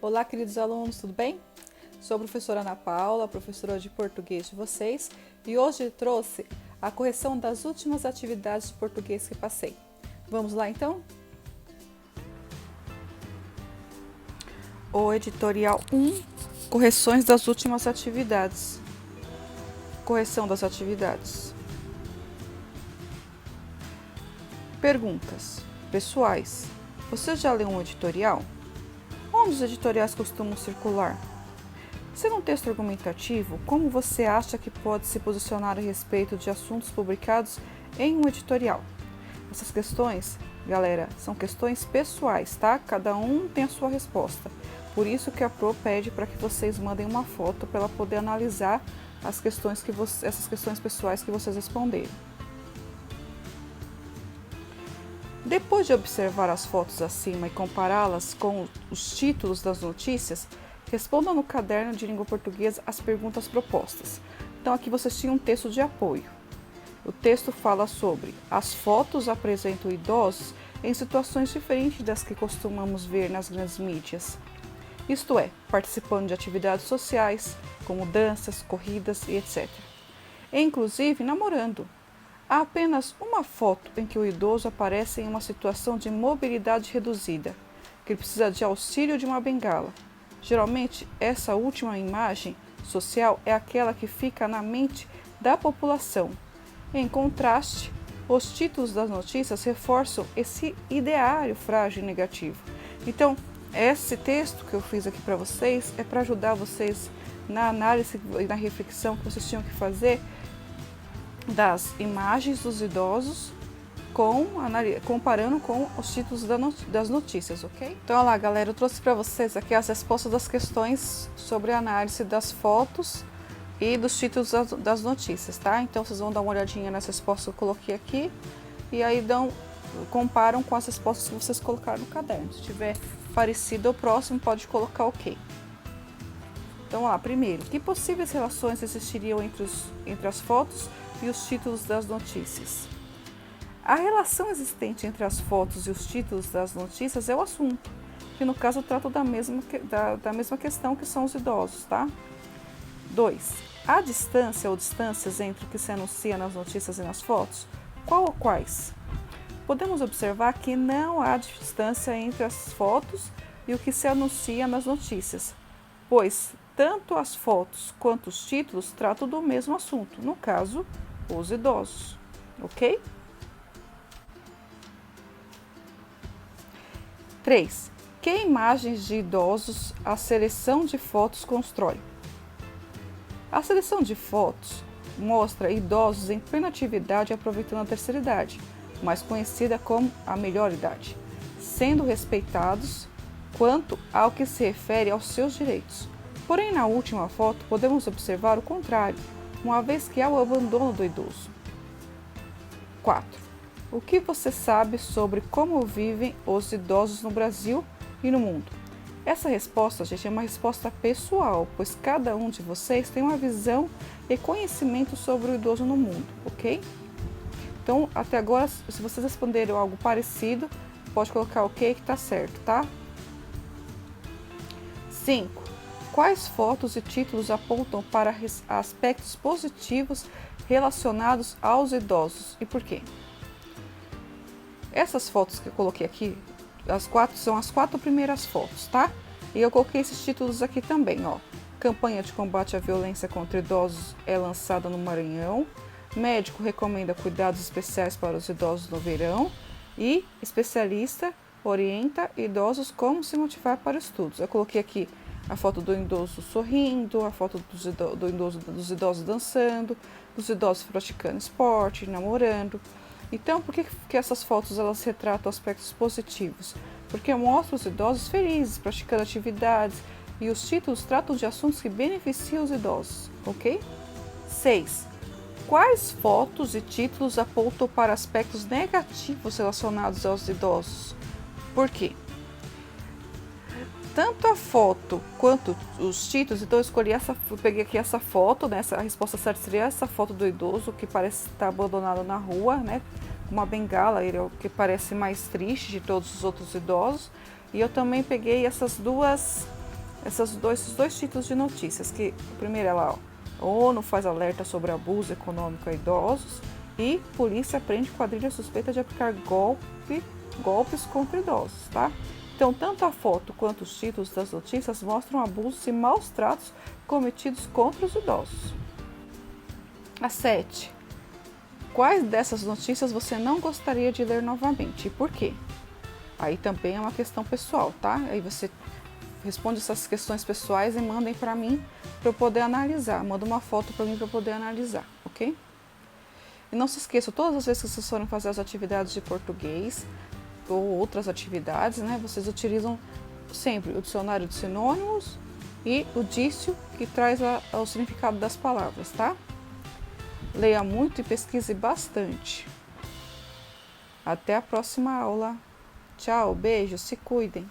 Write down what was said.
Olá, queridos alunos, tudo bem? Sou a professora Ana Paula, professora de português de vocês, e hoje trouxe a correção das últimas atividades de português que passei. Vamos lá, então? O editorial 1, correções das últimas atividades. Correção das atividades. Perguntas pessoais. Você já leu um editorial? Onde os editoriais costumam circular? Sendo um texto argumentativo, como você acha que pode se posicionar a respeito de assuntos publicados em um editorial? Essas questões, galera, são questões pessoais, tá? Cada um tem a sua resposta. Por isso que a Pro pede para que vocês mandem uma foto para ela poder analisar essas questões pessoais que vocês responderam. Depois de observar as fotos acima e compará-las com os títulos das notícias, responda no caderno de língua portuguesa as perguntas propostas. Então aqui vocês tinham um texto de apoio. O texto fala sobre as fotos apresentam idosos em situações diferentes das que costumamos ver nas grandes mídias. Isto é, participando de atividades sociais, como danças, corridas e etc. E inclusive namorando. Há apenas uma foto em que o idoso aparece em uma situação de mobilidade reduzida, que precisa de auxílio de uma bengala. Geralmente, essa última imagem social é aquela que fica na mente da população. Em contraste, os títulos das notícias reforçam esse ideário frágil e negativo. Então, esse texto que eu fiz aqui para vocês é para ajudar vocês na análise e na reflexão que vocês tinham que fazer das imagens dos idosos comparando com os títulos das notícias, ok? Então, olha lá, galera, eu trouxe para vocês aqui as respostas das questões sobre a análise das fotos e dos títulos das notícias, tá? Então, vocês vão dar uma olhadinha nas respostas que eu coloquei aqui e aí comparam com as respostas que vocês colocaram no caderno. Se tiver parecido ou próximo, pode colocar ok. Então, lá, primeiro, que possíveis relações existiriam entre as fotos e os títulos das notícias? A relação existente entre as fotos e os títulos das notícias é o assunto, que no caso trata da mesma questão que são os idosos, tá? 2. Há distância ou distâncias entre o que se anuncia nas notícias e nas fotos? Qual ou quais? Podemos observar que não há distância entre as fotos e o que se anuncia nas notícias, pois tanto as fotos quanto os títulos tratam do mesmo assunto, no caso, os idosos, ok? 3. Que imagens de idosos a seleção de fotos constrói? A seleção de fotos mostra idosos em plena atividade aproveitando a terceira idade, mais conhecida como a melhor idade, sendo respeitados quanto ao que se refere aos seus direitos. Porém, na última foto, podemos observar o contrário, uma vez que há o abandono do idoso. 4. O que você sabe sobre como vivem os idosos no Brasil e no mundo? Essa resposta, gente, é uma resposta pessoal, pois cada um de vocês tem uma visão e conhecimento sobre o idoso no mundo, ok? Então, até agora, se vocês responderam algo parecido, pode colocar ok que está certo, tá? 5. Quais fotos e títulos apontam para aspectos positivos relacionados aos idosos e por quê? Essas fotos que eu coloquei aqui, são as 4 primeiras fotos, tá? E eu coloquei esses títulos aqui também, ó. Campanha de combate à violência contra idosos é lançada no Maranhão. Médico recomenda cuidados especiais para os idosos no verão. E especialista orienta idosos como se motivar para estudos. Eu coloquei aqui a foto do idoso sorrindo, a foto dos idosos dançando, dos idosos praticando esporte, namorando. Então, por que essas fotos elas retratam aspectos positivos? Porque mostram os idosos felizes, praticando atividades, e os títulos tratam de assuntos que beneficiam os idosos, ok? 6. Quais fotos e títulos apontam para aspectos negativos relacionados aos idosos? Por quê? Tanto a foto quanto os títulos, então eu peguei aqui essa foto, né? A resposta certa seria essa foto do idoso que parece estar abandonado na rua, né? Uma bengala, ele é o que parece mais triste de todos os outros idosos. E eu também peguei essas duas esses dois títulos de notícias, que o primeiro é lá, ó, ONU faz alerta sobre abuso econômico a idosos e polícia prende quadrilha suspeita de aplicar golpes contra idosos, tá? Então, tanto a foto quanto os títulos das notícias mostram abusos e maus tratos cometidos contra os idosos. A 7. Quais dessas notícias você não gostaria de ler novamente e por quê? Aí também é uma questão pessoal, tá? Aí você responde essas questões pessoais e mandem para mim para eu poder analisar. Manda uma foto para mim para eu poder analisar, ok? E não se esqueça, todas as vezes que vocês forem fazer as atividades de português ou outras atividades, né, vocês utilizam sempre o dicionário de sinônimos e o dício, que traz o significado das palavras, tá? Leia muito e pesquise bastante. Até a próxima aula. Tchau, beijo, se cuidem.